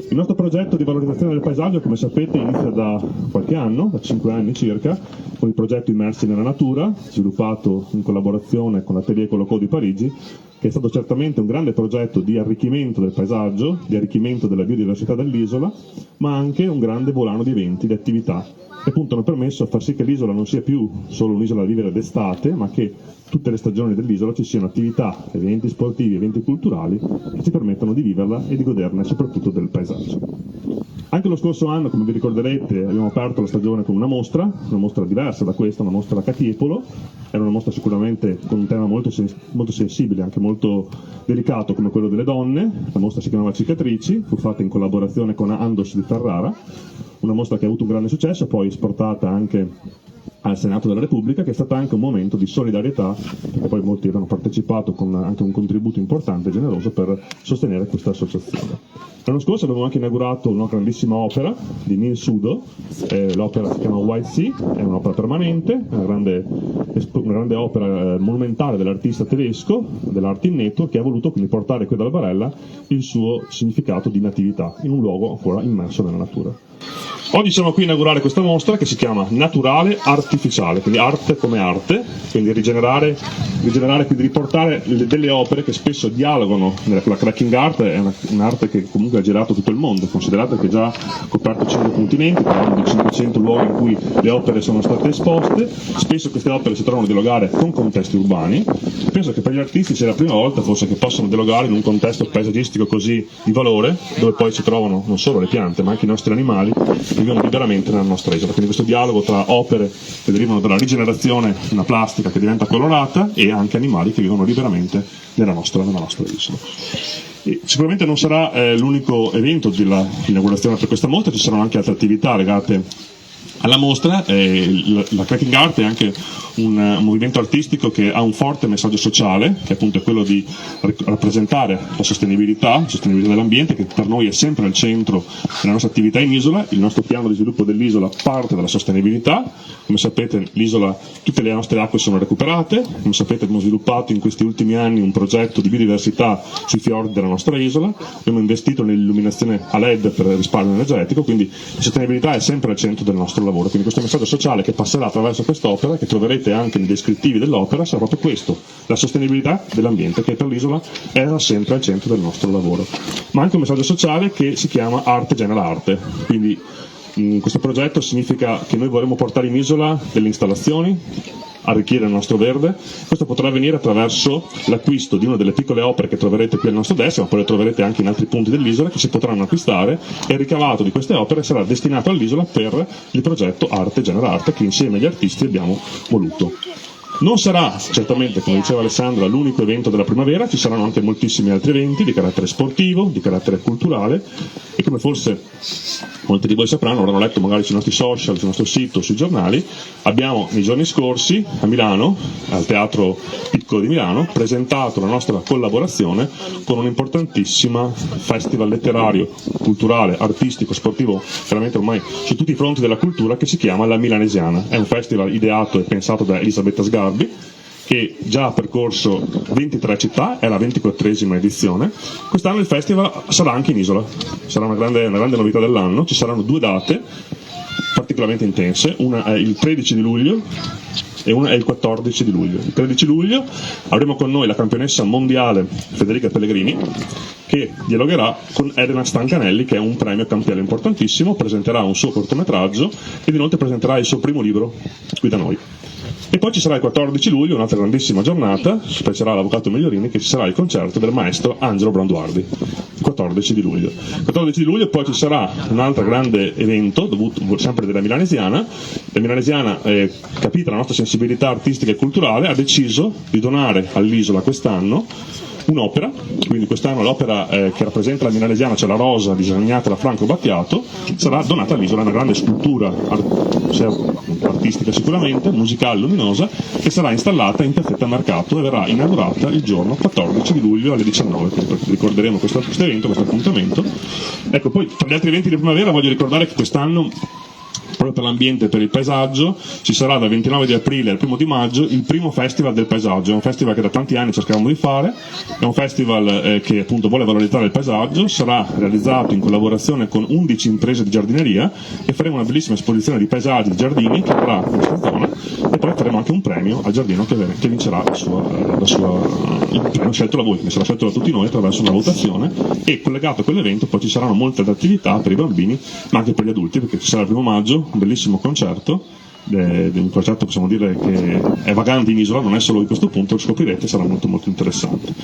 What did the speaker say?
Il nostro progetto di valorizzazione del paesaggio, come sapete, inizia da qualche anno, da 5 anni circa, con il progetto Immersi nella Natura, sviluppato in collaborazione con l'Atelier Coloco di Parigi, che è stato certamente un grande progetto di arricchimento del paesaggio, di arricchimento della biodiversità dell'isola, ma anche un grande volano di eventi, di attività, che appunto hanno permesso a far sì che l'isola non sia più solo un'isola da vivere d'estate, ma che tutte le stagioni dell'isola ci siano attività, eventi sportivi, eventi culturali che ci permettono di viverla e di goderne soprattutto del paesaggio. Anche lo scorso anno, come vi ricorderete, abbiamo aperto la stagione con una mostra diversa da questa, una mostra a Catiepolo. Era una mostra sicuramente con un tema molto sensibile, anche molto delicato come quello delle donne. La mostra si chiamava Cicatrici, fu fatta in collaborazione con Andos di Ferrara, una mostra che ha avuto un grande successo, poi esportata anche al Senato della Repubblica, che è stato anche un momento di solidarietà, perché poi molti hanno partecipato con anche un contributo importante e generoso per sostenere questa associazione. L'anno scorso abbiamo anche inaugurato una grandissima opera di Neil Sudo, l'opera si chiama White Sea, è un'opera permanente, una grande opera monumentale dell'artista tedesco, dell'Art in Network, che ha voluto quindi portare qui dalla Barella il suo significato di natività, in un luogo ancora immerso nella natura. Oggi siamo qui a inaugurare questa mostra che si chiama Naturale Artificiale, quindi arte come arte, quindi rigenerare, quindi riportare delle opere che spesso dialogano. La cracking art è un'arte che comunque ha girato tutto il mondo, considerate che già ha coperto 5 continenti, parliamo di 500 luoghi in cui le opere sono state esposte. Spesso queste opere si trovano a dialogare con contesti urbani. Penso che per gli artisti sia la prima volta forse che possono dialogare in un contesto paesaggistico così di valore, dove poi si trovano non solo le piante ma anche i nostri animali che vivono liberamente nella nostra isola. Quindi questo dialogo tra opere che derivano dalla rigenerazione di una plastica che diventa colorata e anche animali che vivono liberamente nella nostra isola. E sicuramente non sarà l'unico evento dell'inaugurazione per questa mostra, ci saranno anche altre attività legate alla mostra. La cracking art è anche un movimento artistico che ha un forte messaggio sociale, che appunto è quello di rappresentare la sostenibilità dell'ambiente, che per noi è sempre al centro della nostra attività in isola. Il nostro piano di sviluppo dell'isola parte dalla sostenibilità. Come sapete l'isola, tutte le nostre acque sono recuperate, come sapete abbiamo sviluppato in questi ultimi anni un progetto di biodiversità sui fiordi della nostra isola, abbiamo investito nell'illuminazione a LED per risparmio energetico, quindi la sostenibilità è sempre al centro del nostro lavoro. Quindi questo messaggio sociale che passerà attraverso quest'opera, che troverete anche nei descrittivi dell'opera, sarà proprio questo: la sostenibilità dell'ambiente, che per l'isola era sempre al centro del nostro lavoro. Ma anche un messaggio sociale che si chiama Arte genera arte. Quindi questo progetto significa che noi vorremmo portare in isola delle installazioni, arricchire il nostro verde. Questo potrà avvenire attraverso l'acquisto di una delle piccole opere che troverete qui al nostro destra, ma poi le troverete anche in altri punti dell'isola, che si potranno acquistare, e il ricavato di queste opere sarà destinato all'isola per il progetto Arte genera arte, che insieme agli artisti abbiamo voluto. Non sarà certamente, come diceva Alessandra, l'unico evento della primavera, ci saranno anche moltissimi altri eventi di carattere sportivo, di carattere culturale, e come forse molti di voi sapranno, avranno letto magari sui nostri social, sul nostro sito, sui giornali, abbiamo nei giorni scorsi a Milano, al Teatro Piccolo di Milano, presentato la nostra collaborazione con un importantissima festival letterario, culturale, artistico, sportivo, veramente ormai su tutti i fronti della cultura, che si chiama La Milanesiana. È un festival ideato e pensato da Elisabetta Sgarbi, che già ha percorso 23 città, è la 24esima edizione. Quest'anno il festival sarà anche in isola, sarà una grande novità dell'anno. Ci saranno 2 date particolarmente intense, una è il 13 di luglio e una è il 14 di luglio. Il 13 luglio avremo con noi la campionessa mondiale Federica Pellegrini, che dialogherà con Elena Stancanelli, che è un premio campiale importantissimo, presenterà un suo cortometraggio ed inoltre presenterà il suo primo libro qui da noi. E poi ci sarà il 14 luglio, un'altra grandissima giornata, spiecerà l'avvocato Migliorini, che ci sarà il concerto del maestro Angelo Branduardi, il 14 di luglio. Il 14 di luglio poi ci sarà un altro grande evento, dovuto sempre della Milanesiana. La Milanesiana, capita la nostra sensibilità artistica e culturale, ha deciso di donare all'isola quest'anno un'opera, quindi quest'anno l'opera che rappresenta la Milanesiana, cioè la rosa disegnata da Franco Battiato, sarà donata all'isola, una grande scultura artistica sicuramente, musicale, luminosa, che sarà installata in piazzetta Mercato e verrà inaugurata il giorno 14 di luglio alle 19, quindi ricorderemo questo evento, questo appuntamento. Ecco, poi tra gli altri eventi di primavera voglio ricordare che quest'anno proprio per l'ambiente e per il paesaggio. Ci sarà dal 29 di aprile al 1 di maggio il primo Festival del Paesaggio, è un festival che da tanti anni cercavamo di fare, è un festival che appunto vuole valorizzare il paesaggio, sarà realizzato in collaborazione con 11 imprese di giardineria e faremo una bellissima esposizione di paesaggi e giardini che avrà questa zona, e poi faremo anche un premio al giardino che vincerà il premio scelto da voi, che sarà scelto da tutti noi attraverso una votazione, e collegato a quell'evento poi ci saranno molte attività per i bambini ma anche per gli adulti, perché ci sarà il 1 maggio un bellissimo concerto, un concerto possiamo dire che è vagante in isola, non è solo di questo punto, lo scoprirete, sarà molto molto interessante.